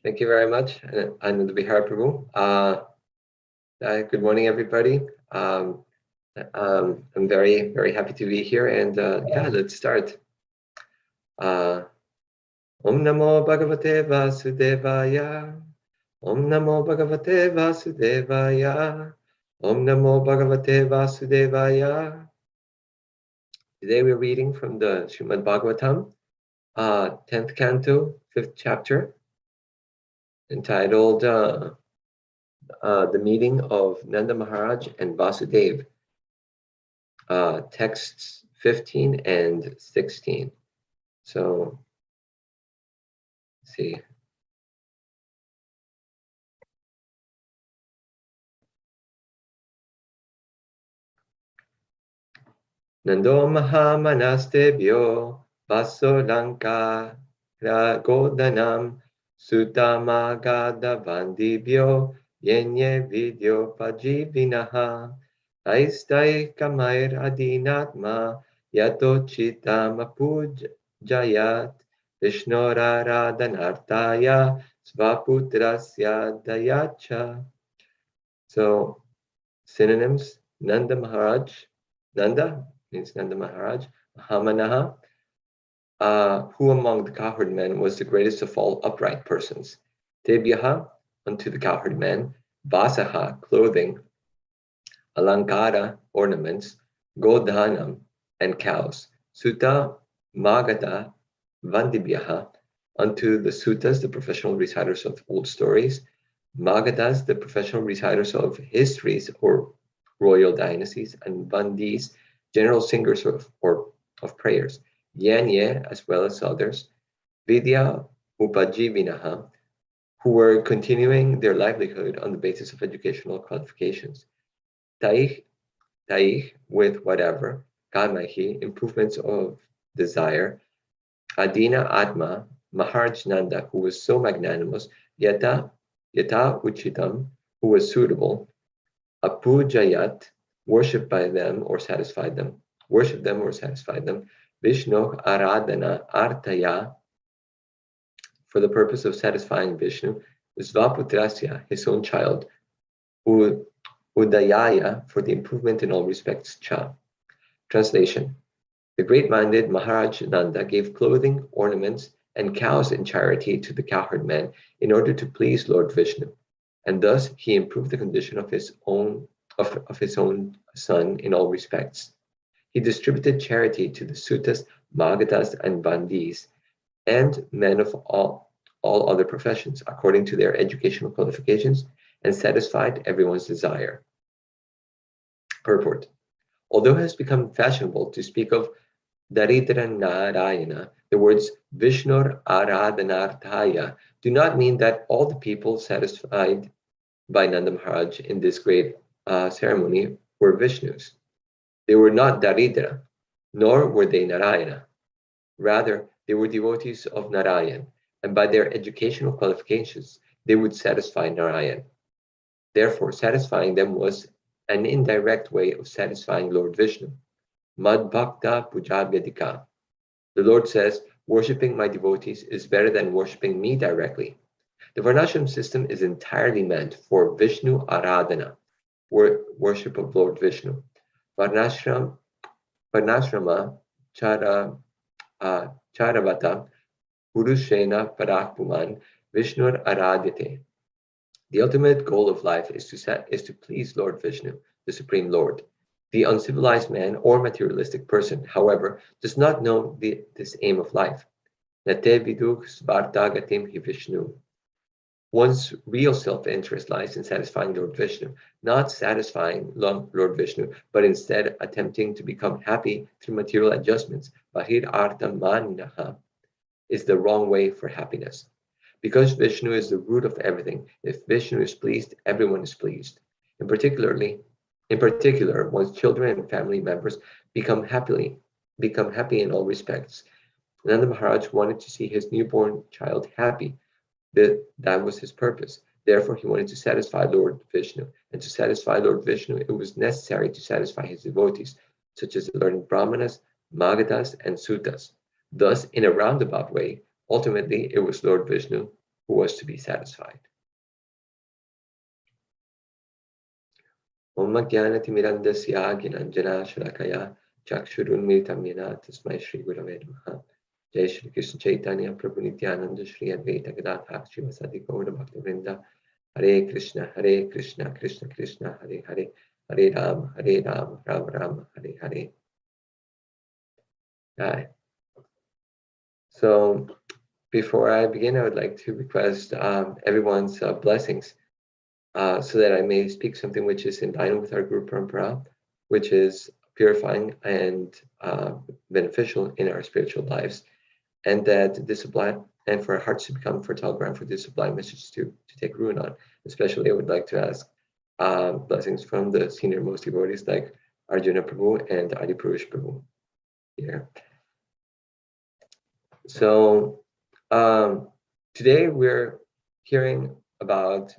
Thank you very much, Anand Vihar Prabhu. Good morning, everybody. I'm very, very happy to be here, and yeah, let's start. Om Namo Bhagavate Vasudevaya. Om Namo Bhagavate Vasudevaya. Om Namo Bhagavate Vasudevaya. Today we're reading from the Srimad Bhagavatam, 10th canto, 5th chapter, entitled The Meeting of Nanda Maharaj and Vasudeva, texts 15 and 16. So, let's see. Nando Mahamanastebhyo Vaso Lanka Ragodanam Sutamagada Yenye Vidyo Pajivinaha Aistai Kamair Adinatma Yato Chitamapujayat Vishnora Svaputrasya Dayacha. So, synonyms: Nanda Maharaj. Nanda means Nanda Maharaj. Mahamanaha, who among the cowherd men was the greatest of all upright persons. Tebyaha, unto the cowherd men. Vasaha, clothing. Alankara, ornaments. Godhanam, and cows. Sutta Magata Vandibyaha, unto the suttas, the professional reciters of old stories. Magadas, the professional reciters of histories or royal dynasties, and Vandis, general singers of prayers. Yanye, as well as others. Vidya Upajivinaha, who were continuing their livelihood on the basis of educational qualifications. Taich, with whatever. Kamahi, improvements of desire. Adina Atma, Maharaj Nanda, who was so magnanimous. Yata Uchitam, who was suitable. Apujayat, worshipped by them or satisfied them. Worship them or satisfied them. Vishnu Aradhana Artaya, for the purpose of satisfying Vishnu. Svaputrasya, his own child. Udayaya, for the improvement in all respects. Cha. Translation: the great-minded Maharaj Nanda gave clothing, ornaments, and cows in charity to the cowherd men in order to please Lord Vishnu, and thus he improved the condition of his own son in all respects. He distributed charity to the Suttas, Magadas, and Vandis, and men of all other professions according to their educational qualifications, and satisfied everyone's desire. Purport: although it has become fashionable to speak of Daridra Narayana, the words Vishnur Aradhanarthaya do not mean that all the people satisfied by Nanda Maharaj in this great ceremony were Vishnus. They were not Daridra, nor were they Narayana. Rather, they were devotees of Narayan, and by their educational qualifications, they would satisfy Narayan. Therefore, satisfying them was an indirect way of satisfying Lord Vishnu. Mad Bhakta Pujavyadika. The Lord says, worshipping my devotees is better than worshipping me directly. The Varnashram system is entirely meant for Vishnu Aradhana, worship of Lord Vishnu. Varnashrama Charavata Purushena Parakpuman Vishnur Aradhyate. The ultimate goal of life is to please Lord Vishnu, the Supreme Lord. The uncivilized man or materialistic person, however, does not know this aim of life. Nate viduk svartagatim hi Vishnu. One's real self-interest lies in satisfying Lord Vishnu, not satisfying Lord Vishnu, but instead attempting to become happy through material adjustments. Bahir artha maninaha is the wrong way for happiness. Because Vishnu is the root of everything, if Vishnu is pleased, everyone is pleased. In particular, one's children and family members become happy in all respects. Nanda Maharaj wanted to see his newborn child happy. That was his purpose. Therefore, he wanted to satisfy Lord Vishnu. And to satisfy Lord Vishnu, it was necessary to satisfy his devotees, such as the learned Brahmanas, Magadas, and Suttas. Thus, in a roundabout way, ultimately, it was Lord Vishnu who was to be satisfied. Om Jnanatimirandasya Gnananjana Shalakaya Chakshurunmiritam Yena Tasmai Shri Gurave Namaha. Jai Shri Krishna Chaitanya Prabhu Nityananda Shri Advaita Gadadhar Srivasadi Gaura Bhaktivinoda. Hare Krishna, Krishna Krishna, Hare Hare, Hare Ram, Ram Ram, Hare Hare. Right. So before I begin, I would like to request everyone's blessings so that I may speak something which is in line with our Guru Parampara, which is purifying and beneficial in our spiritual lives, and that this sublime, and for our hearts to become fertile ground for this sublime message to take root on. Especially, I would like to ask blessings from the senior most devotees like Arjuna Prabhu and Adi Purush Prabhu here. So today we're hearing about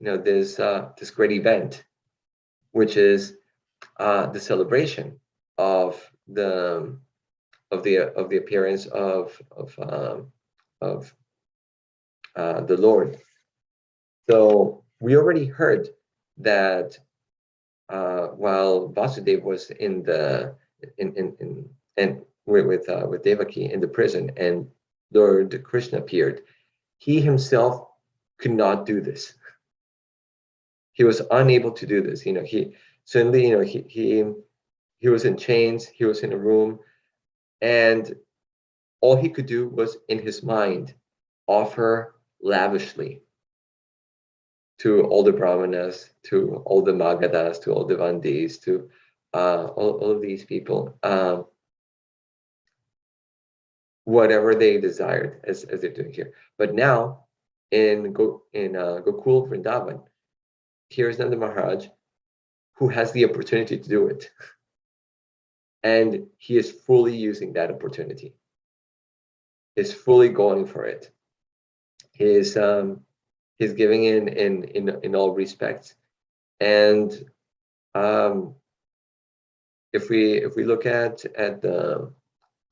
this great event, which is the celebration of the appearance of the Lord. So we already heard that while Vasudeva was with Devaki in the prison, and Lord Krishna appeared, he himself could not do this. He was unable to do this. He suddenly, he was in chains. He was in a room, and all he could do was in his mind offer lavishly to all the brahmanas, to all the Magadas, to all the Vandis, to all of these people, whatever they desired, as they're doing here. But now, in Gokul Vrindavan, here's Nanda Maharaj, who has the opportunity to do it, and he is fully using that opportunity. He's fully going for it. He's giving in all respects, and if we look at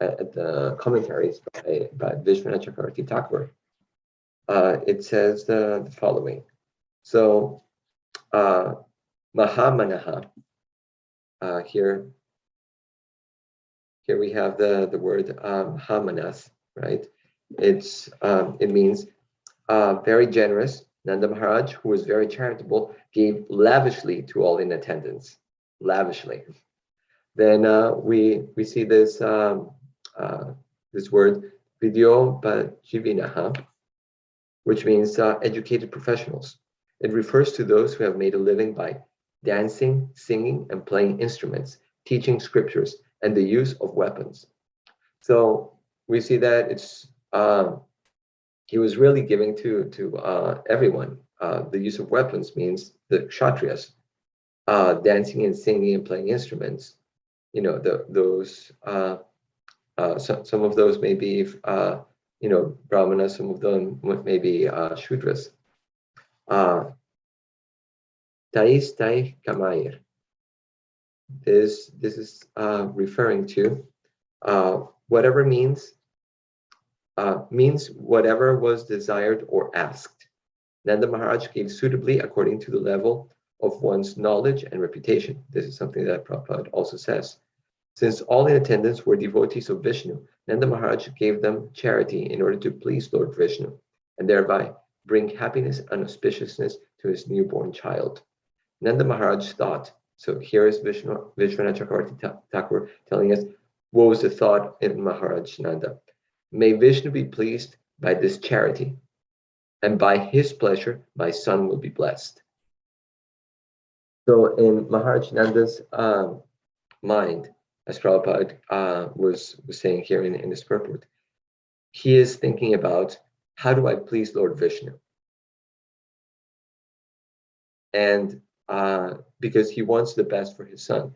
the commentaries by Vishwanath Chakravarti Thakur, it says the following. So Mahamanaha, here we have the word Mahamanas, right? It means very generous. Nanda Maharaj, who was very charitable, gave lavishly to all in attendance. Lavishly. Then we see this this word Vidyopajivinaha, which means educated professionals. It refers to those who have made a living by dancing, singing, and playing instruments, teaching scriptures, and the use of weapons. So we see that it's he was really giving to everyone. The use of weapons means the kshatriyas, dancing and singing and playing instruments. Those some of those may be brahmanas, some of them may be shudras. Tais tai kamair. This is referring to whatever means whatever was desired or asked. Nanda Maharaj gave suitably according to the level of one's knowledge and reputation. This is something that Prabhupada also says. Since all in attendance were devotees of Vishnu, Nanda Maharaj gave them charity in order to please Lord Vishnu, and thereby bring happiness and auspiciousness to his newborn child. Nanda Maharaj thought, so here is Vishwanath Chakravarti Thakur telling us what was the thought in Maharaj Nanda. May Vishnu be pleased by this charity, and by his pleasure, my son will be blessed. So in Maharaj Nanda's mind, as Prabhupada was saying here in his purport, he is thinking about, how do I please Lord Vishnu? And because he wants the best for his son.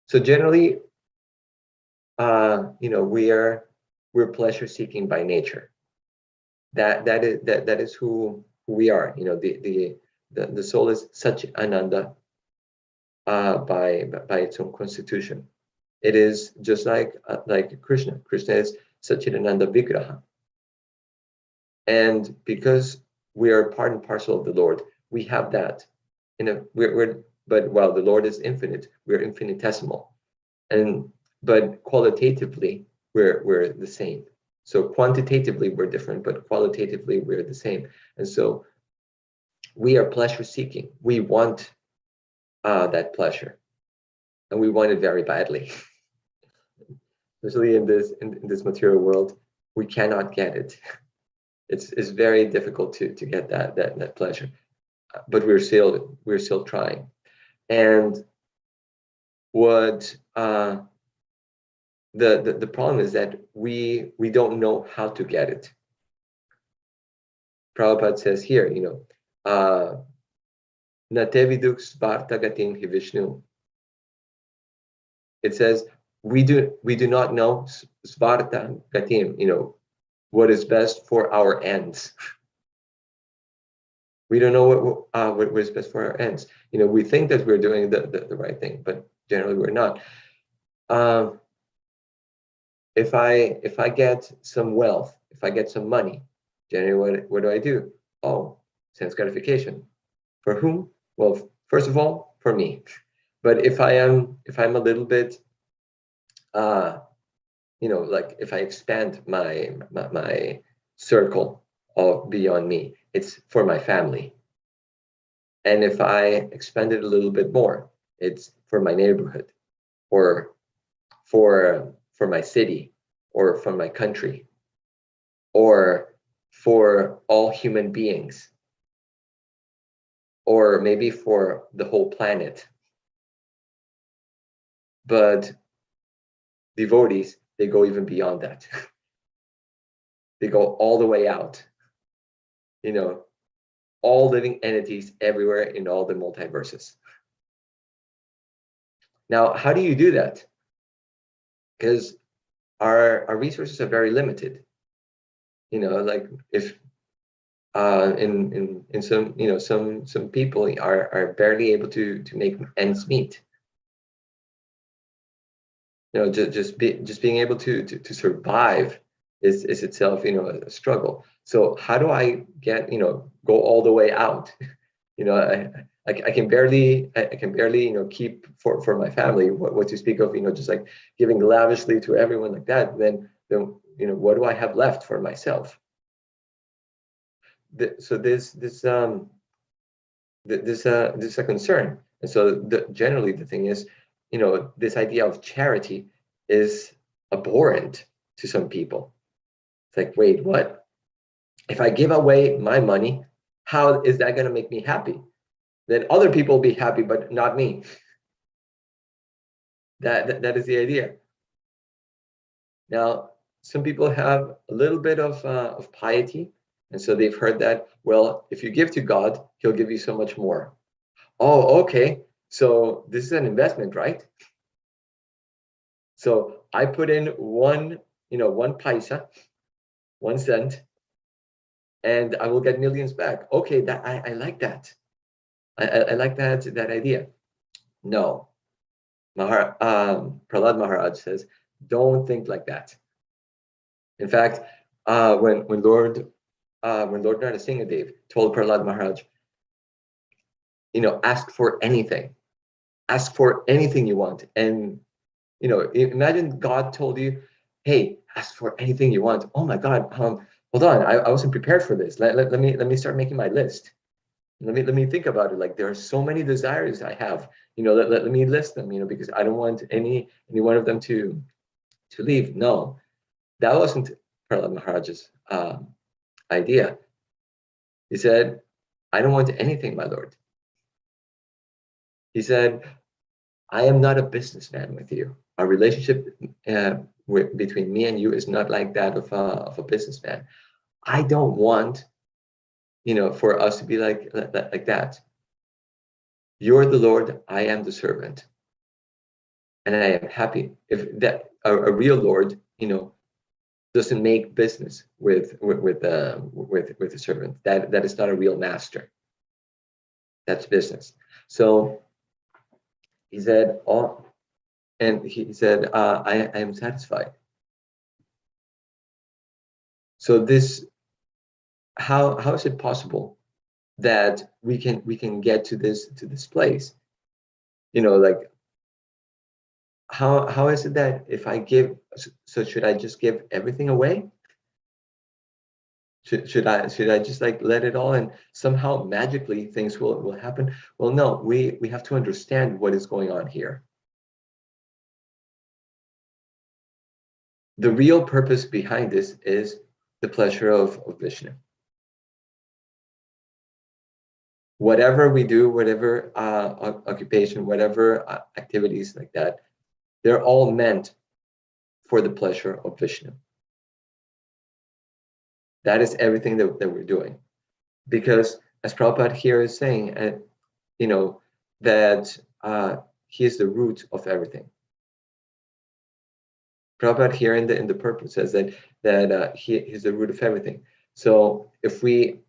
So generally, we're pleasure seeking by nature. That is who we are. The soul is such ananda by its own constitution. It is just like Krishna. Krishna is Satchidananda Vigraha. And because we are part and parcel of the Lord, we have that. But while the Lord is infinite, we're infinitesimal. But qualitatively, we're the same. So quantitatively, we're different, but qualitatively, we're the same. And so we are pleasure seeking. We want that pleasure, and we want it very badly. Especially in this material world, we cannot get it. It's very difficult to get that pleasure, but we're still trying. And what the problem is that we don't know how to get it. Prabhupada says here, Nateviduk Sparta Gatim Hi Vishnu. It says we do not know Sparta Gatim, what is best for our ends. We don't know what is best for our ends. We think that we're doing the right thing, but generally we're not. If I get some wealth, if I get some money, generally what do I do? Oh, sense gratification. For whom? Well, first of all, for me. But if I'm a little bit, like if I expand my circle of beyond me, it's for my family. And if I expand it a little bit more, it's for my neighborhood, or for my city, or for my country, or for all human beings, or maybe for the whole planet. But devotees, they go even beyond that. They go all the way out. All living entities everywhere in all the multiverses. Now, how do you do that? Because our resources are very limited. Like if in some people are barely able to make ends meet. Just being able to survive is itself a struggle. So how do I get go all the way out? I can barely keep for my family. What to speak of just like giving lavishly to everyone like that. Then what do I have left for myself? So this is a concern. And so generally the thing is, this idea of charity is abhorrent to some people. It's like, wait, what? If I give away my money, how is that going to make me happy? Then other people will be happy, but not me. That is the idea. Now, some people have a little bit of piety, and so they've heard that, well, if you give to God, he'll give you so much more. Oh, okay. So this is an investment, right? So I put in one paisa, 1 cent, and I will get millions back. Okay, that I like that. I like that idea. No, Prahlad Maharaj says, don't think like that. In fact, when Lord Narasimhadev told Prahlad Maharaj, ask for anything you want, and imagine God told you, hey, ask for anything you want. Oh my God, hold on, I wasn't prepared for this. Let me start making my list. Let me think about it. Like, there are so many desires I have. Let me list them. Because I don't want any one of them to leave. No, that wasn't Prahlad Maharaj's idea. He said, I don't want anything, my lord. He said, I am not a businessman with you. Our relationship between me and you is not like that of a businessman. I don't want, for us to be like that. You're the Lord, I am the servant. And I am happy if that a real Lord, doesn't make business with a servant. That is not a real master. That's business. So he said, I am satisfied. So this how is it possible that we can get to this place? Like, how is it that if I give, so should I just give everything away? Should I just like let it all and somehow magically things will happen? Well, no, we have to understand what is going on here. The real purpose behind this is the pleasure of Vishnu. Whatever we do, whatever occupation, whatever activities like that, they're all meant for the pleasure of Vishnu. That is everything that we're doing. Because as Prabhupada here is saying, that he is the root of everything. Prabhupada here in the purport says that he is the root of everything. So if we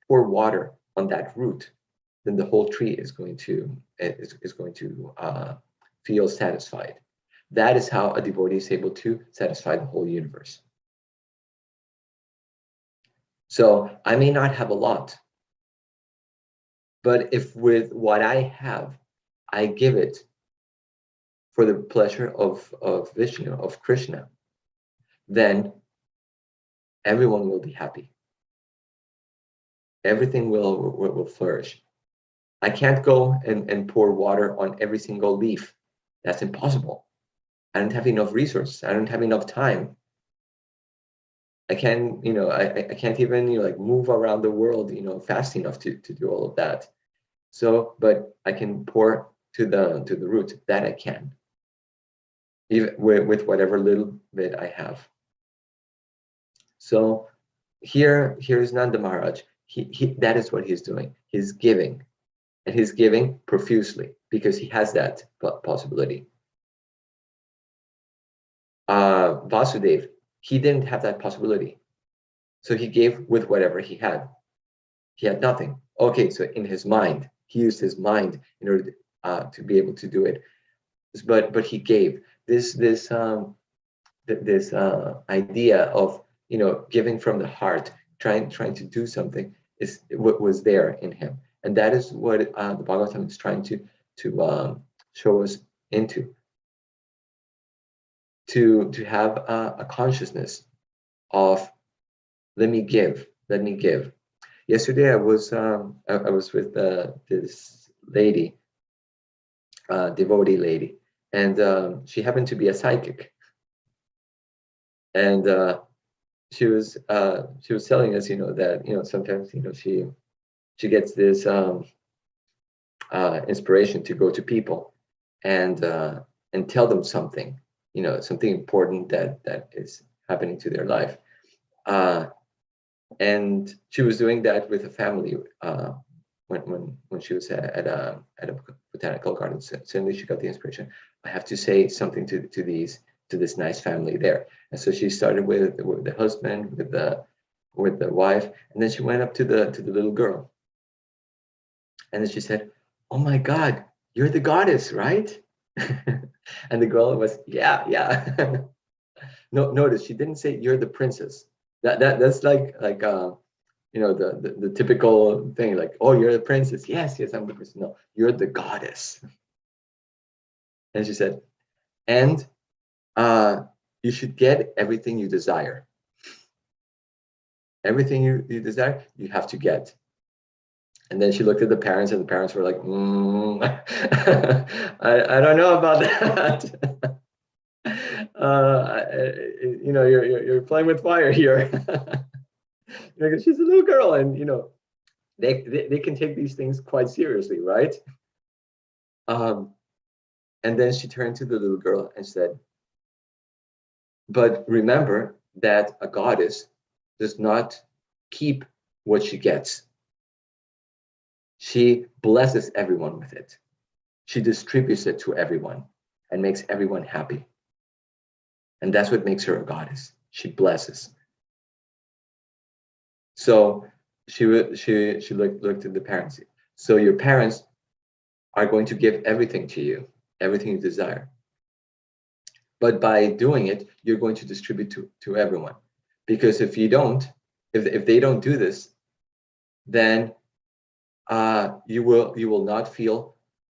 pour water on that root, then the whole tree is going to feel satisfied. That is how a devotee is able to satisfy the whole universe. So I may not have a lot, but if with what I have, I give it for the pleasure of Vishnu, of Krishna, then everyone will be happy. Everything will flourish. I can't go and pour water on every single leaf. That's impossible. I don't have enough resources. I don't have enough time. I can't, I can't even like move around the world, fast enough to do all of that. So, but I can pour to the root. That I can, even with whatever little bit I have. So here is Nanda Maharaj. He that is what he's doing. He's giving, and he's giving profusely because he has that possibility. Vasudev, he didn't have that possibility, so he gave with whatever he had. He had nothing. Okay, so in his mind, he used his mind in order to be able to do it. But he gave this idea of giving from the heart, trying to do something is what was there in him, and that is what the Bhagavatam is trying to show us into. To have a consciousness of let me give. Yesterday I was with this lady, devotee lady, and she happened to be a psychic, and she was telling us that sometimes she gets this inspiration to go to people and tell them something, something important that is happening to their life. And she was doing that with a family when she was at a botanical garden. Suddenly she got the inspiration, I have to say something to this nice family there. And so she started with the husband, with the wife, and then she went up to the little girl. And then she said, oh my God, you're the goddess, right? And the girl was, yeah. No, notice she didn't say you're the princess. That's like the typical thing, like, oh, you're the princess. Yes, I'm the princess. No, you're the goddess. And she said, and you should get everything you desire. Everything you desire, you have to get. And then she looked at the parents, and the parents were like, I don't know about that. You're playing with fire here. Because she's a little girl, and they can take these things quite seriously, right? And then she turned to the little girl and said, but remember that a goddess does not keep what she gets. She blesses everyone with it. She distributes it to everyone and makes everyone happy. And that's what makes her a goddess. She blesses. So she looked at the parents. So your parents are going to give everything to you, everything you desire. But by doing it, you're going to distribute to everyone. Because if if they don't do this, then you will not feel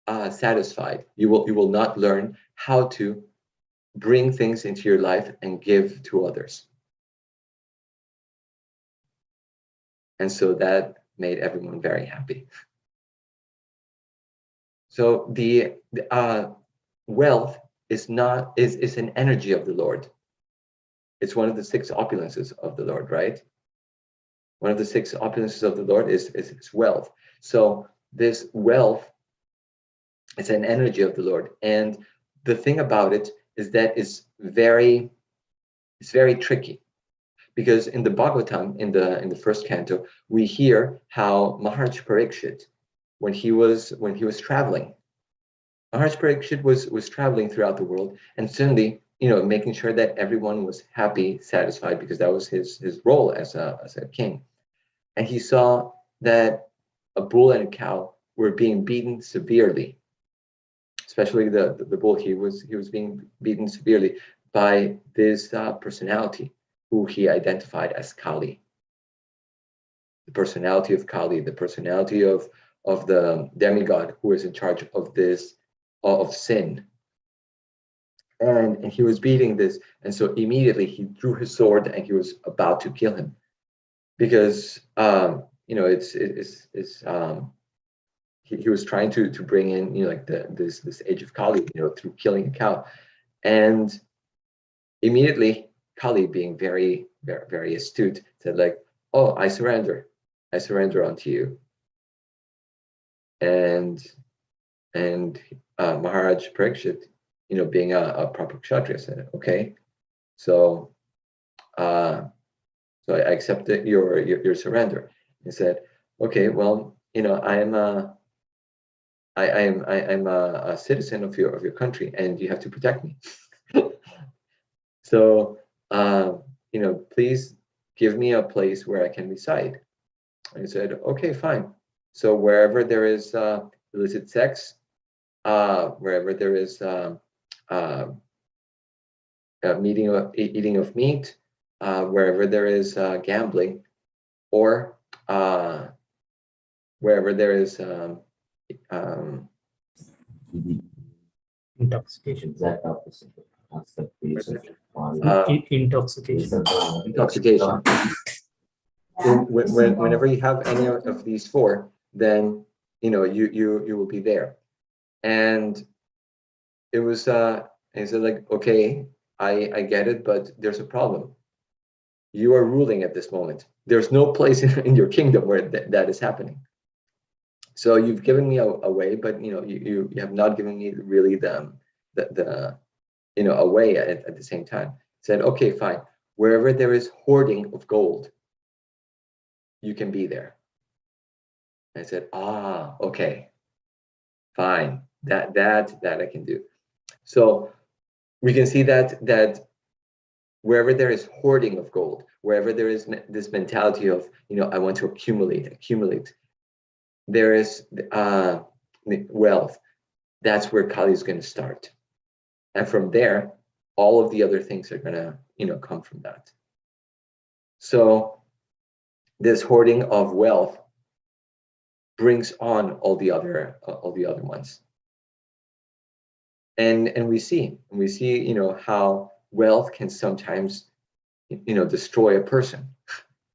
satisfied. You will not learn how to bring things into your life and give to others. And so that made everyone very happy. So the wealth is an energy of the Lord. It's one of the 6 opulences of the Lord, right? One of the 6 opulences of the Lord is wealth. So this wealth is an energy of the Lord. And the thing about it is that it's very tricky. Because in the Bhagavatam, in the first canto, we hear how Maharaj Parikshit, when he was traveling, Maharaj Parikshit was traveling throughout the world, and suddenly, making sure that everyone was happy, satisfied, because that was his role as a king. And he saw that a bull and a cow were being beaten severely, especially the bull. He was being beaten severely by this personality who he identified as Kali. The personality of Kali, the personality of the demigod who is in charge of this, of sin. And he was beating this, and so immediately he drew his sword and he was about to kill him, because he was trying to bring in like this age of Kali, through killing a cow. And immediately Kali, being very, very, very astute, said like, "Oh, I surrender unto you." And Maharaj Parikshit, being a proper kshatriya, said, "Okay, so I accept your surrender." He said, "Okay, well, I'm a citizen of your country, and you have to protect me. So, please give me a place where I can reside." And he said, "Okay, fine. So wherever there is illicit sex, wherever there is eating of meat, wherever there is gambling, or wherever there is intoxication." Exact opposite. Intoxication. Intoxication. Whenever you have any of these 4, then you will be there. And it was and he said like, "Okay, I get it, but there's a problem. You are ruling at this moment. There's no place in your kingdom where that is happening. So you've given me a way, but you have not given me really the a way at the same time." Said, "Okay, fine. Wherever there is hoarding of gold, you can be there." I said, "Okay, fine. That I can do." So we can see that wherever there is hoarding of gold, wherever there is this mentality of I want to accumulate, there is wealth. That's where Kali is going to start, and from there, all of the other things are going to come from that. So this hoarding of wealth brings on all the other ones. And we see how wealth can sometimes destroy a person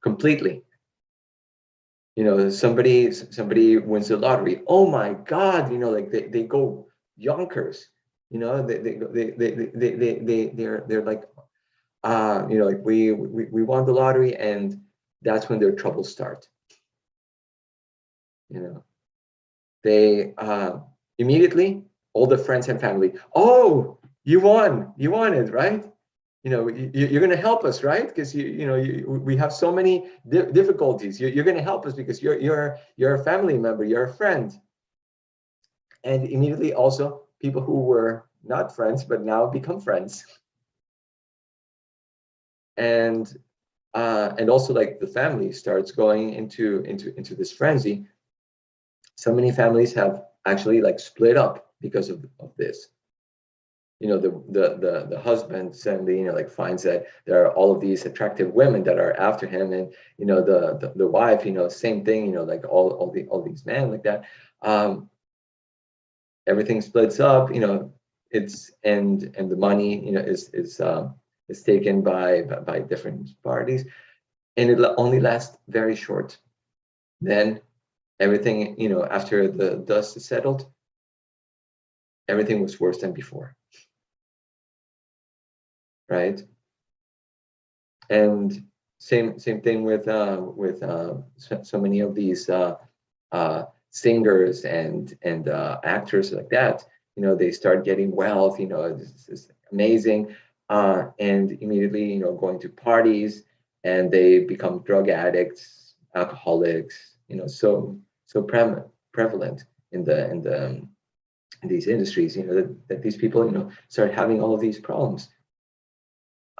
completely. Somebody wins the lottery. Oh my God, like they go yonkers. They're like like we won the lottery, and that's when their troubles start. They immediately, all the friends and family, "Oh, you won it, right? You're going to help us, right? Because we have so many difficulties. You're going to help us because you're a family member, you're a friend." And immediately also people who were not friends but now become friends. And also like the family starts going into this frenzy. So many families have actually like split up because of this. the husband suddenly, like finds that there are all of these attractive women that are after him, and the wife, same thing, like all these men like that. Everything splits up, it's and the money, is taken by different parties, and it only lasts very short. Then everything, after the dust is settled, everything was worse than before, right? And same thing with so many of these singers and actors like that. They start getting wealth. This is amazing, and immediately, going to parties, and they become drug addicts, alcoholics. So prevalent in these industries. That these people, start having all of these problems.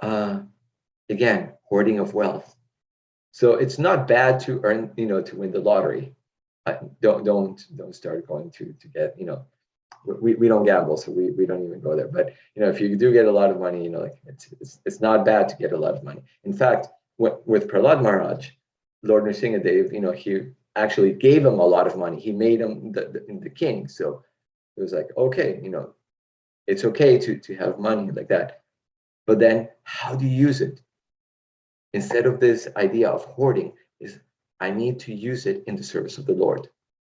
Again, hoarding of wealth. So it's not bad to earn, to win the lottery. Don't start going to get, we don't gamble, so we don't even go there. But if you do get a lot of money, like it's not bad to get a lot of money. In fact, with Prahlad Maharaj, Lord Nrsingadev, he actually gave him a lot of money. He made him the king. So it was like, okay, it's okay to have money like that. But then how do you use it? Instead of this idea of hoarding, is I need to use it in the service of the Lord.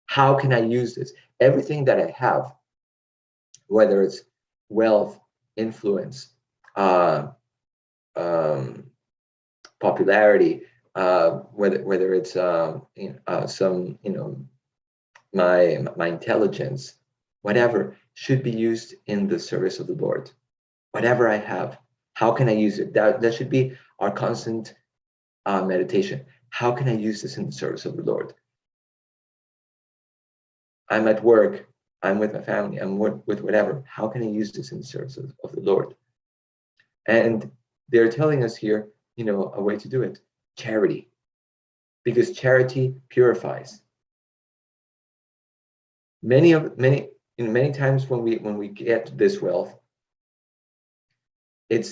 How can I use this? Everything that I have, whether it's wealth, influence, popularity, whether it's some, my intelligence, whatever, should be used in the service of the Lord. Whatever I have, how can I use it? That should be our constant meditation. How can I use this in the service of the Lord? I'm at work, I'm with my family, I'm with whatever. How can I use this in the service of the Lord? And they're telling us here, a way to do it: charity, because charity purifies. Many times when we get this wealth, they're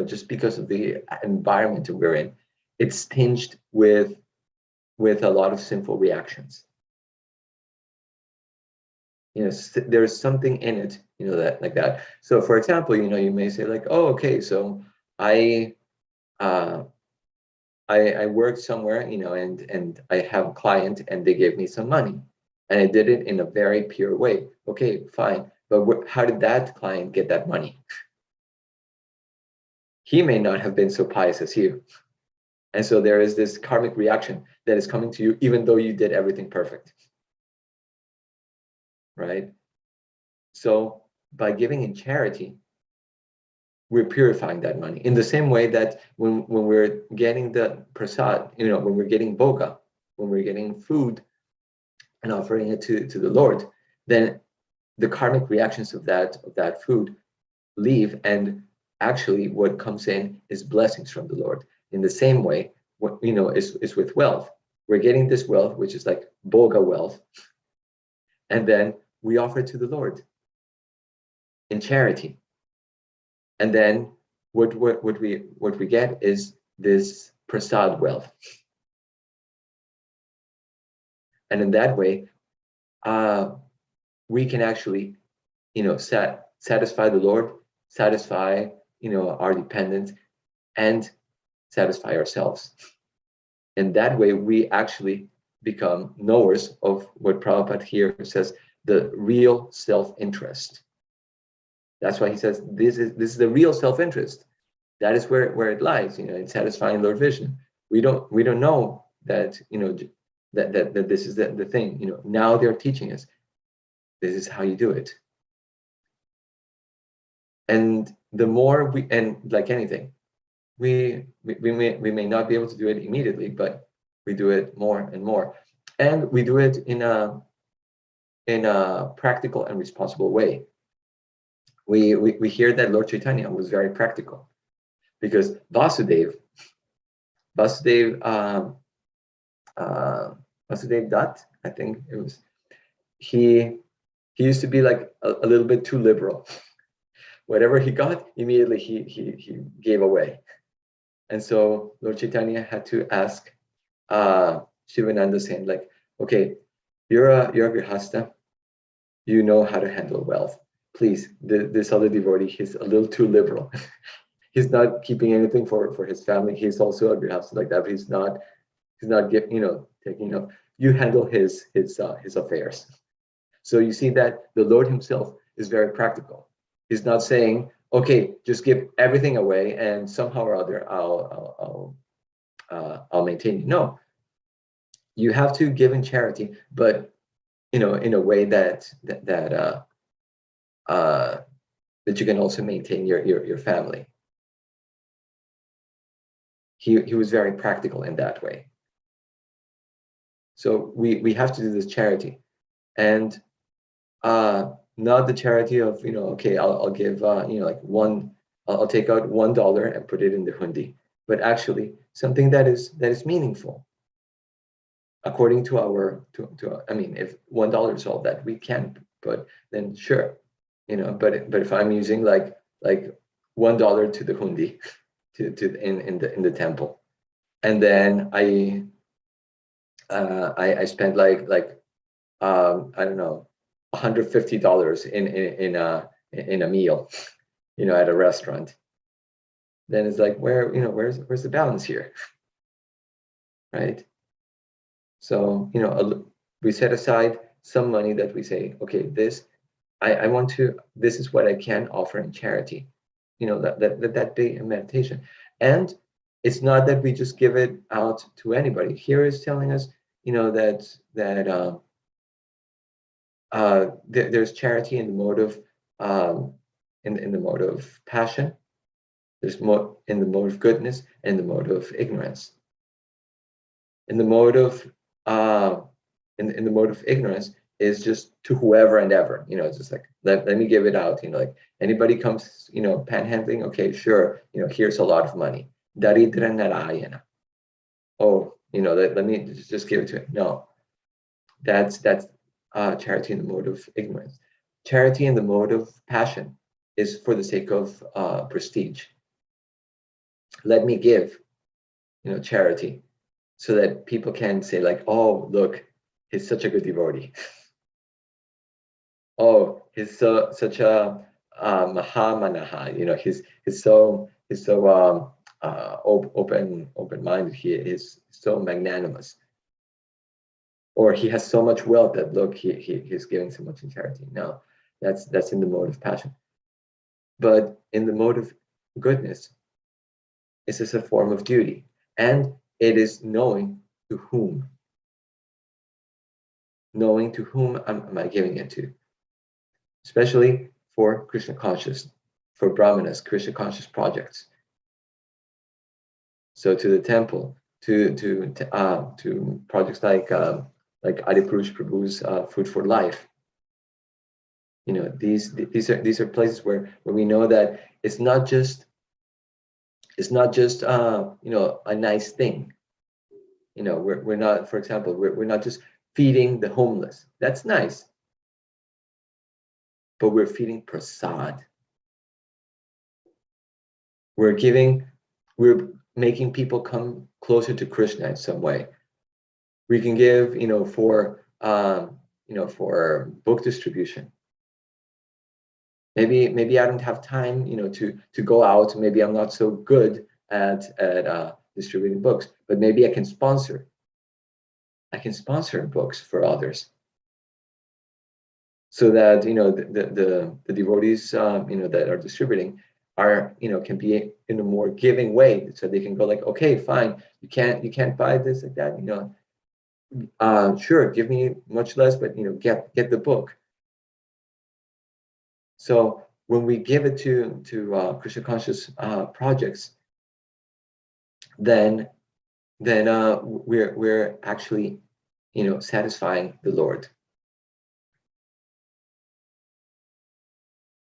just because of the environment we're in, it's tinged with a lot of sinful reactions. There's something in it, that like that. So for example, you may say like, oh, okay, so I worked somewhere, and I have a client and they gave me some money, and I did it in a very pure way. Okay, fine. But how did that client get that money? He may not have been so pious as you. And so there is this karmic reaction that is coming to you, even though you did everything perfect. Right? So by giving in charity, we're purifying that money. In the same way that when we're getting the prasad, when we're getting bhoga, when we're getting food and offering it to the Lord, then the karmic reactions of that food leave, and actually what comes in is blessings from the Lord. In the same way, what is with wealth. We're getting this wealth, which is like bhoga wealth, and then we offer it to the Lord in charity. And then what we get is this prasad wealth. And in that way, we can actually, satisfy the Lord, satisfy, our dependents, and satisfy ourselves. And that way, we actually become knowers of what Prabhupada here says, the real self-interest. That's why he says this is the real self-interest. That is where it lies, in satisfying Lord Vishnu. We don't know that, that this is the thing. Now they're teaching us this is how you do it. And the more and like anything, we may not be able to do it immediately, but we do it more and more, and we do it in a practical and responsible way. We hear that Lord Chaitanya was very practical, because Vasudev Dutt, I think it was, he he used to be like a little bit too liberal. Whatever he got, immediately he gave away. And so Lord Chaitanya had to ask Shivananda, saying like, okay, you're a grihasta, you know how to handle wealth. Please, this other devotee, he's a little too liberal. He's not keeping anything for his family. He's also a grihasta like that, but he's not giving, taking up. You handle his affairs. So you see that the Lord himself is very practical. He's not saying, okay, just give everything away and somehow or other I'll maintain you. No, you have to give in charity, but in a way that you can also maintain your family. He was very practical in that way. So we have to do this charity, and not the charity of okay, I'll give like one, I'll take out $1 and put it in the hundi, but actually something that is meaningful according to our I mean, if $1 is all that we can put, then sure, but if I'm using like $1 to the hundi to in the temple, and then I spent like I don't know, $150 in a meal, at a restaurant, then it's like, where's the balance here, right? So we set aside some money that we say, okay, this I want to, this is what I can offer in charity, that day in meditation. And it's not that we just give it out to anybody. Here is telling us, that there's charity in the mode of in the mode of passion. There's more in the mode of goodness and the mode of ignorance. In the mode of in the mode of ignorance is just to whoever and ever. It's just like, let me give it out. Like anybody comes, panhandling, okay, sure, here's a lot of money. Daridra Narayana. Oh, let me just give it to him. No, that's charity in the mode of ignorance. Charity in the mode of passion is for the sake of prestige. Let me give, charity, so that people can say like, oh, look, he's such a good devotee. Oh, he's such a mahamanaha. He's so open-minded. He is so magnanimous. Or he has so much wealth that look, he's giving so much in charity. No, that's in the mode of passion. But in the mode of goodness, this is a form of duty, and it is knowing to whom. Knowing to whom am I giving it to? Especially for Krishna conscious, for Brahmanas, Krishna conscious projects. So to the temple, to projects like Adipurush Prabhu's Food for Life. These are places where we know that it's not just a nice thing. We're not, for example, we're not just feeding the homeless. That's nice. But we're feeding prasad. We're making people come closer to Krishna in some way. We can give, for book distribution. Maybe I don't have time, to go out. Maybe I'm not so good at distributing books, but maybe I can sponsor. Books for others, so that the devotees that are distributing are can be in a more giving way, so they can go like, okay, fine, you can't buy this like that, sure, give me much less, but get the book. So when we give it to Krishna conscious projects, then we're actually satisfying the Lord.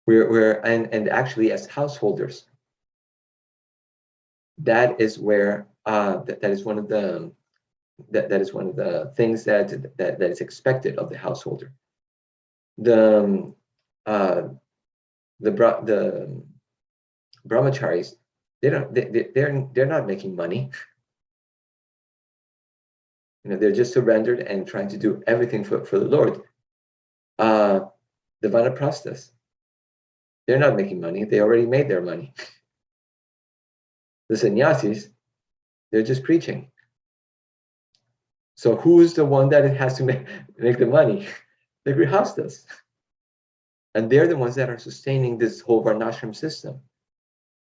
And actually, as householders, that is where that is one of the things that is expected of the householder. the the brahmacharis, they're not making money. They're just surrendered and trying to do everything for the Lord. The vanaprasthas, they're not making money. They already made their money. The sannyasis, they're just preaching. So who's the one that has to make the money? The grihastas. And they're the ones that are sustaining this whole varnashram system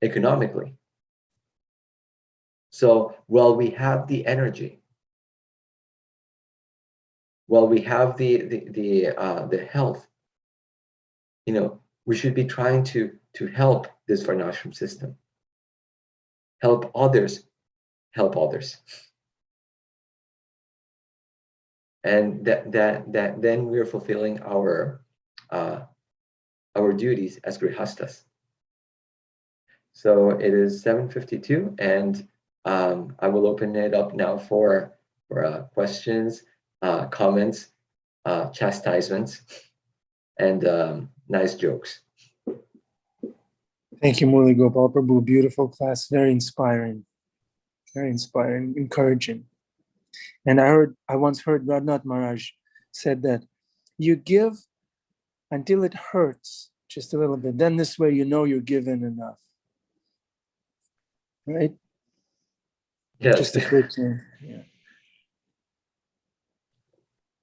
economically. So while we have the energy, while we have the health, we should be trying to help this varnashram system. Help others. And that then we're fulfilling our duties as grihastas. So it is 7:52, and I will open it up now for questions, comments, chastisements, and nice jokes. Thank you, Murli Gopal Prabhu. Beautiful class, very inspiring, encouraging. And I once heard Radhanath Maharaj said that you give until it hurts just a little bit. Then this way you know you're given enough. Right? Yes. Just a quick thing. Yeah.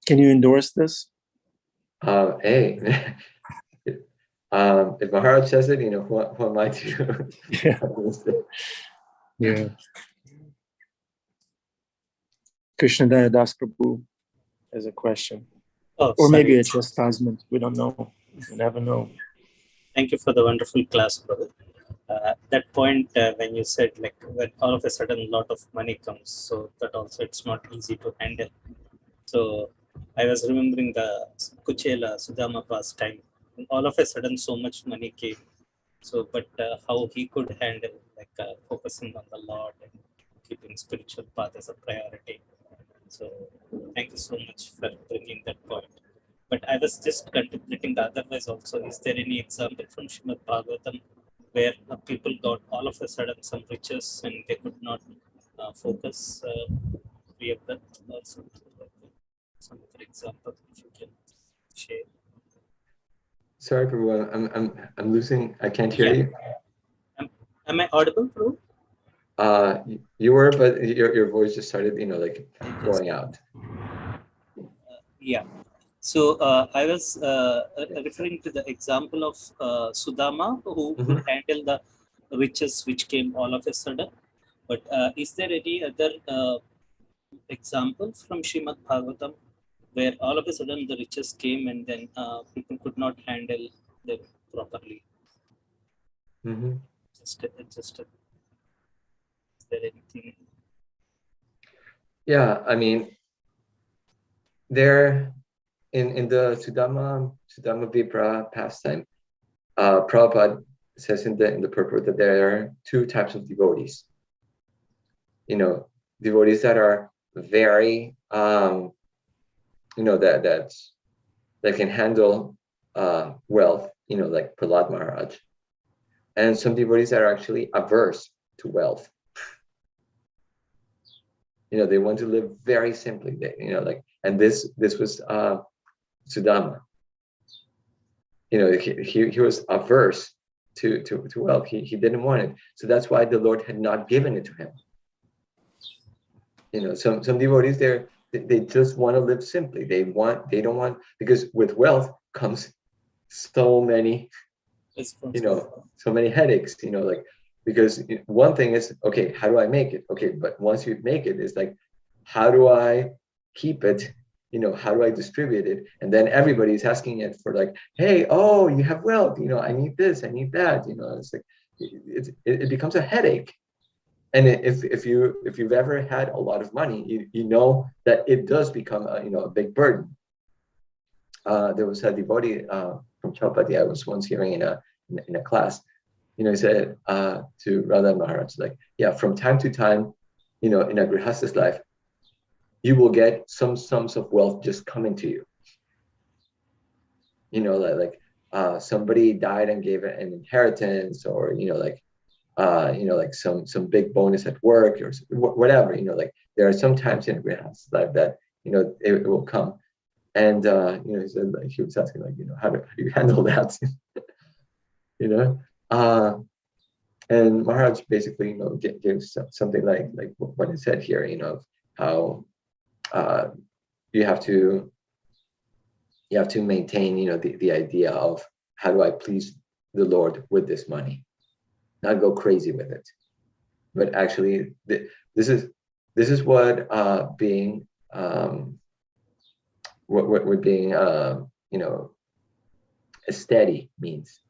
Can you endorse this? Hey. If Maharaj says it, who am I to? Yeah. Yeah. Krishna Das Prabhu has a question. Or maybe a chastisement. We don't know. You never know. Thank you for the wonderful class, brother. That point when you said like when all of a sudden a lot of money comes, so that also it's not easy to handle. So I was remembering the Kuchela Sudama pastime. All of a sudden so much money came. So but how he could handle focusing on the Lord and keeping spiritual path as a priority. So thank you so much for bringing that point. But I was just contemplating the otherwise also. Is there any example from Srimad Bhagavatam where people got all of a sudden some riches and they could not focus? We have that or something like that. Some other example if you can share. Sorry, Prabhu, I'm losing. I can't hear you. Am I audible, Prabhu? You were, but your voice just started, going out. Yeah. So I was referring to the example of Sudama, who could handle the riches which came all of a sudden. But is there any other example from Srimad Bhagavatam where all of a sudden the riches came and then people could not handle them properly? Is there anything? Yeah, I mean, there in the Sudama Vipra pastime, Prabhupada says in the purport that there are two types of devotees. Devotees that are very that can handle wealth, like Prahlad Maharaj, and some devotees that are actually averse to wealth. They want to live very simply. And this was Sudama. He was averse to wealth. He didn't want it. So that's why the Lord had not given it to him. Some devotees they just want to live simply. They don't want, because with wealth comes so many headaches, because one thing is, okay, how do I make it? Okay, but once you make it, it's like, how do I keep it? How do I distribute it? And then everybody's asking it for hey, oh, you have wealth, I need this, I need that, it's like, it becomes a headache. And if you've ever had a lot of money, you know that it does become a big burden. There was a devotee from Chowpatty I was once hearing in a class. He said to Radha Maharaj, from time to time, in a grihasta's life, you will get some sums of wealth just coming to you. somebody died and gave an inheritance, or like some big bonus at work, or whatever. There are some times in everyone's life that it will come. And he said, like, he was asking, like, how do you handle that? And Maharaj basically gives something like what I said here, how you have to maintain the idea of, how do I please the Lord with this money, not go crazy with it, but actually this is what being what being steady means.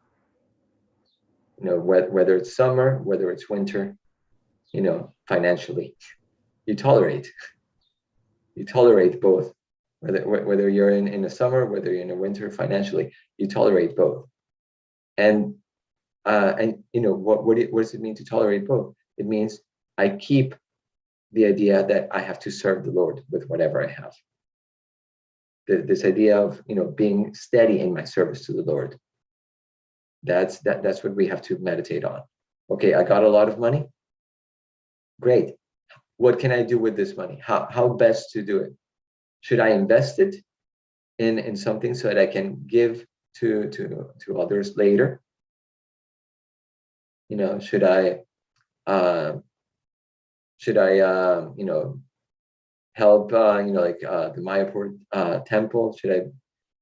Whether it's summer, whether it's winter, financially, you tolerate both. Whether you're in the summer, whether you're in the winter, financially, you tolerate both. And what does it mean to tolerate both? It means I keep the idea that I have to serve the Lord with whatever I have. This idea of being steady in my service to the Lord. That's what we have to meditate on. Okay, I got a lot of money. Great. What can I do with this money? How best to do it? Should I invest it in something so that I can give to others later? Should I help the Mayapur temple?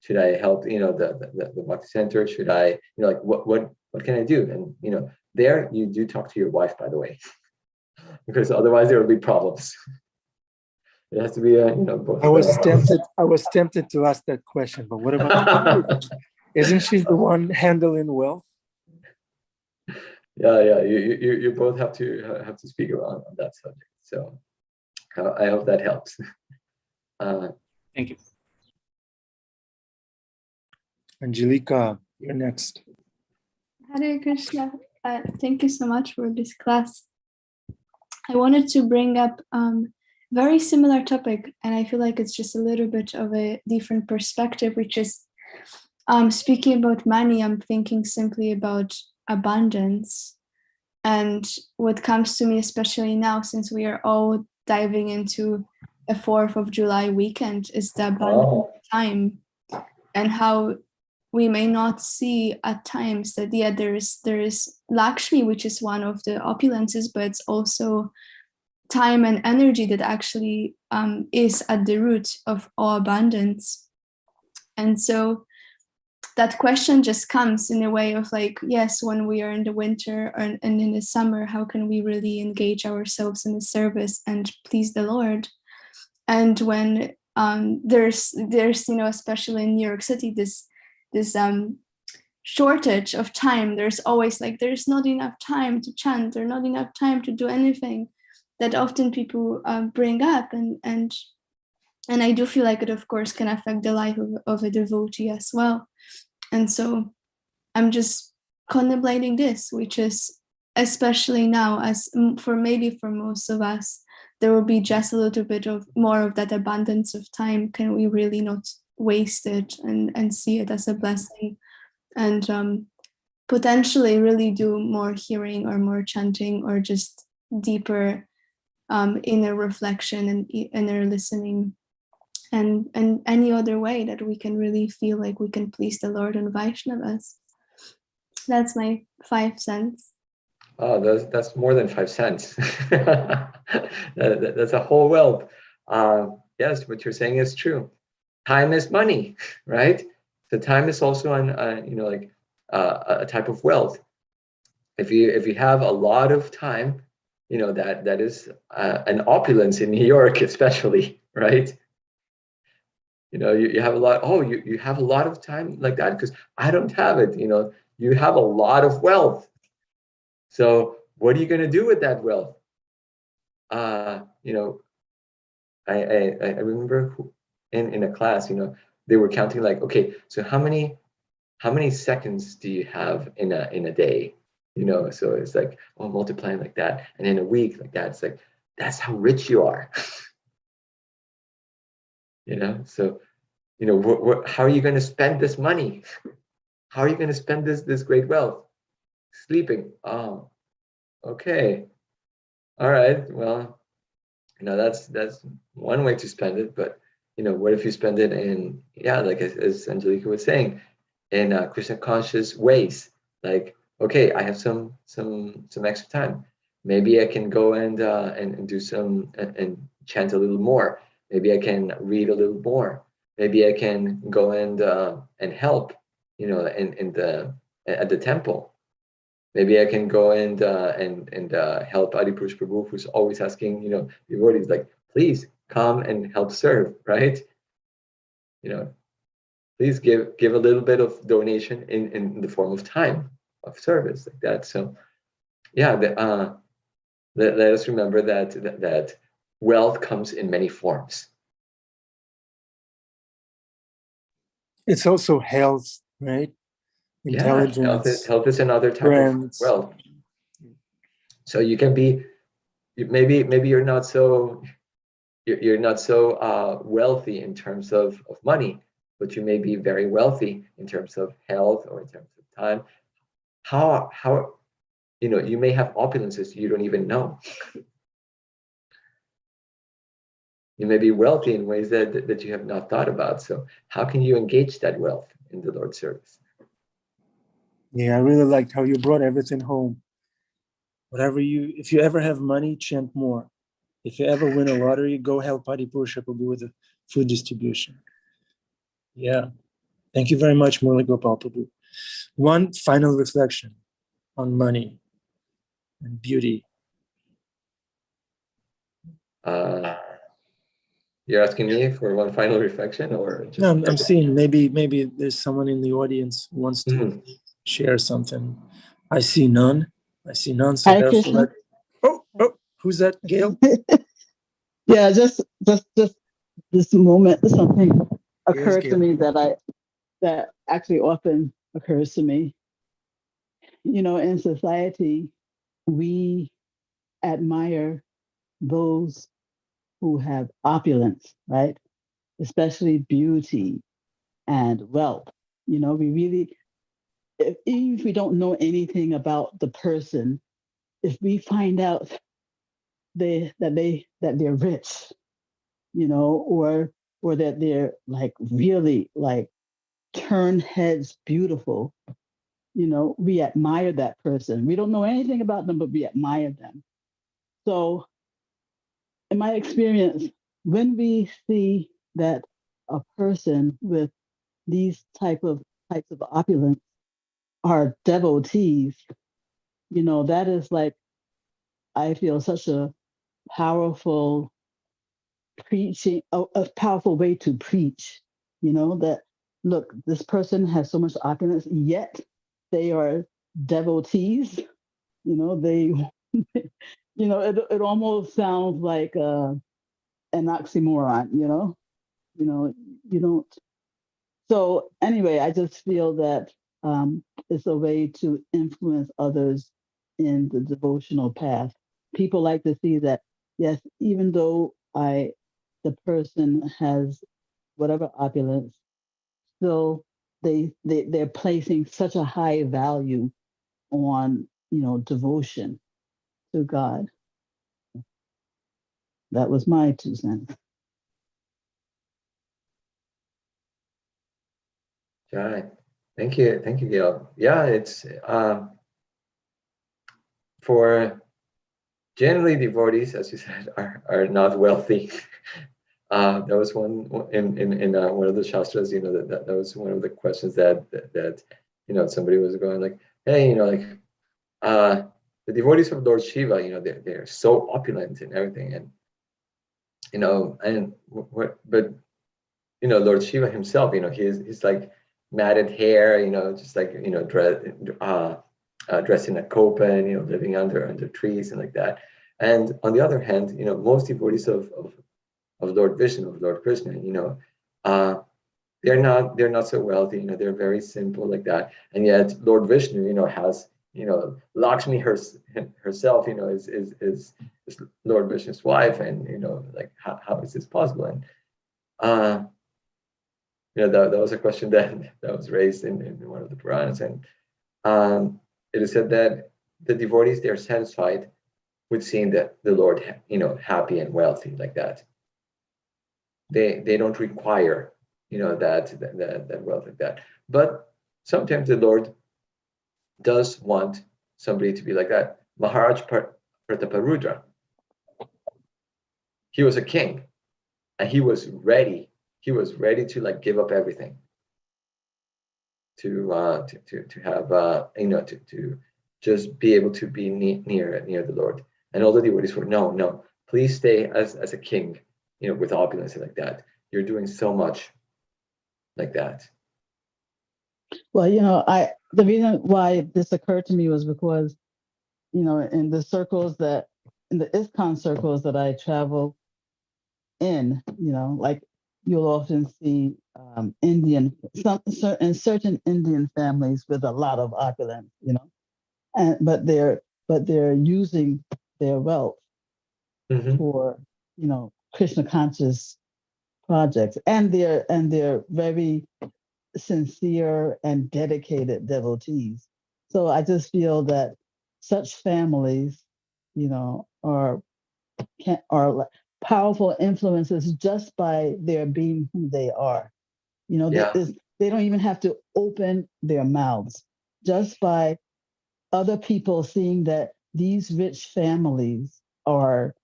Should I help the Bhakti center? Should I what can I do? And there you do talk to your wife, by the way, because otherwise there will be problems. It has to be both. I was tempted to ask that question, but what about isn't she the one handling wealth? Yeah. You both have to speak on that subject. So I hope that helps. Thank you. Angelica, you're next. Hare Krishna. Thank you so much for this class. I wanted to bring up very similar topic, and I feel like it's just a little bit of a different perspective, which is speaking about money. I'm thinking simply about abundance. And what comes to me, especially now, since we are all diving into a 4th of July weekend, is the abundant time, and how we may not see at times that there is Lakshmi, which is one of the opulences, but it's also time and energy that actually is at the root of all abundance. And so that question just comes in a way of like, yes, when we are in the winter and in the summer, how can we really engage ourselves in the service and please the Lord? And when there's especially in New York City, this shortage of time, there's always like, there's not enough time to chant, there's not enough time to do anything, that often people bring up, and I do feel like it, of course, can affect the life of a devotee as well. And so I'm just contemplating this, which is, especially now, as for most of us, there will be just a little bit of more of that abundance of time. Can we really not waste it and see it as a blessing, and potentially really do more hearing or more chanting, or just deeper inner reflection and inner listening, and any other way that we can really feel like we can please the Lord and Vaishnavas. That's my 5 cents. Oh, that's more than 5 cents. That's a whole wealth. Yes, what you're saying is true. Time is money, right? So time is also a type of wealth. If you have a lot of time, that is an opulence in New York, especially, right? You have a lot. Oh, you have a lot of time like that, because I don't have it. You have a lot of wealth. So what are you going to do with that wealth? I remember in a class, they were counting like, okay, so how many seconds do you have in a day? So it's like, oh, multiplying like that, and in a week like that. It's like, that's how rich you are. So how are you going to spend this money? How are you going to spend this great wealth? Sleeping. Oh, okay. All right. Well, that's one way to spend it. But what if you spend it in, like as Angelica was saying, in Krishna conscious ways? Like, okay, I have some extra time. Maybe I can go and do some and chant a little more. Maybe I can read a little more. Maybe I can go and help, in the at the temple. Maybe I can go and help Adipurush Prabhu, who's always asking, devotees, like, please come and help serve, right? Please give a little bit of donation in the form of time, of service, like that. So, let us remember that wealth comes in many forms. It's also health, right? Intelligence. Health is another type of wealth. So you can be, maybe you're not so wealthy in terms of money, but you may be very wealthy in terms of health or in terms of time. How you may have opulences you don't even know. You may be wealthy in ways that you have not thought about. So how can you engage that wealth in the Lord's service? Yeah, I really liked how you brought everything home. If you ever have money, chant more. If you ever win a lottery, go help Adipurush Prabhu with the food distribution. Yeah. Thank you very much, Murli Gopal Prabhu. One final reflection on money and beauty. You're asking me for one final reflection, or just... No, I'm seeing maybe there's someone in the audience who wants to share something. I see none. So Hare Krishna. Oh, who's that? Gail? Yeah, just this moment, something occurred to me that actually often occurs to me. In society, we admire those who have opulence, right? Especially beauty and wealth. We really, even if we don't know anything about the person, if we find out that they're rich, or that they're like really like turn heads beautiful, we admire that person. We don't know anything about them, but we admire them. So in my experience, when we see that a person with these types of opulence are devotees, that is like, I feel, such a powerful preaching, a powerful way to preach, that look, this person has so much opulence, yet they are devotees. They, it almost sounds like an oxymoron. You don't. So anyway, I just feel that it's a way to influence others in the devotional path. People like to see that, yes, even though the person has whatever opulence, still they're placing such a high value on devotion to God. That was my 2 cents. Right. Thank you, Gail. Yeah, it's for generally devotees, as you said, are not wealthy. That was one in one of the shastras. That was one of the questions that somebody was going like, hey, the devotees of Lord Shiva, they're so opulent and everything, and but Lord Shiva himself, he's like matted hair, just like dressed in a kopan, living under trees and like that. And on the other hand, most devotees of Lord Vishnu, of Lord Krishna, they're not so wealthy, they're very simple like that. And yet Lord Vishnu, has, Lakshmi herself, is Lord Vishnu's wife, and like how is this possible? And that was a question that was raised in one of the Puranas, and it is said that the devotees, they're satisfied with seeing the Lord, happy and wealthy like that. They don't require, that wealth like that. But sometimes the Lord does want somebody to be like that. Maharaj Prataparudra, he was a king, and he was ready to like give up everything to have to just be able to be near the Lord. And all the devotees were, no, please stay as a king, with opulence like that. You're doing so much like that. Well, the reason why this occurred to me was because, in the ISKCON circles that I travel in, like you'll often see certain Indian families with a lot of opulence, but they're using their wealth for, Krishna conscious projects, and they're very sincere and dedicated devotees. So I just feel that such families, are powerful influences just by their being who they are. They don't even have to open their mouths. Just by other people seeing that these rich families are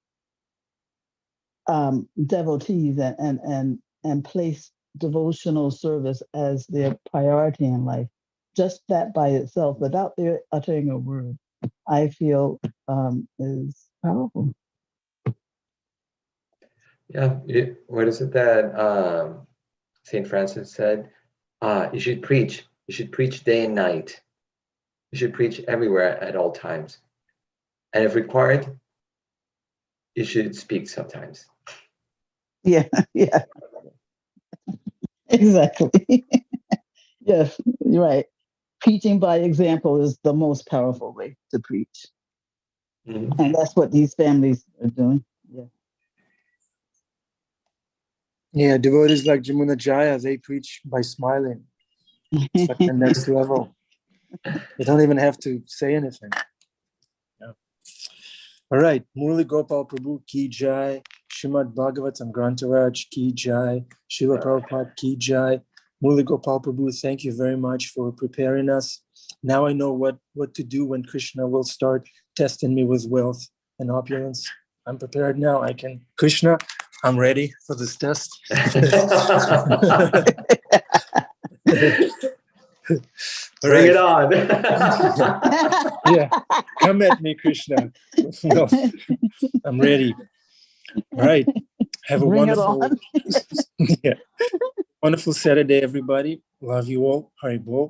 devotees and place devotional service as their priority in life. Just that by itself, without their uttering a word, I feel is powerful. Yeah. What is it that Saint Francis said? You should preach. You should preach day and night. You should preach everywhere at all times. And if required, you should speak sometimes. Yeah. Exactly. Yes, you're right. Preaching by example is the most powerful way to preach. Mm-hmm. And that's what these families are doing. Yeah. Yeah, devotees like Jamuna Jaya, they preach by smiling. It's like the next level. They don't even have to say anything. Yeah. All right. Murli Gopal Prabhu Ki Jai. Srimad Bhagavatam Grantaraj Ki Jai. Srila Prabhupada Ki Jai. Murli Gopal Prabhu, thank you very much for preparing us. Now I know what to do when Krishna will start testing me with wealth and opulence. I'm prepared now. Krishna, I'm ready for this test. Bring it on. Yeah, come at me, Krishna. No, I'm ready. All right. Have a wonderful, yeah, wonderful Saturday, everybody. Love you all. Hari Bol.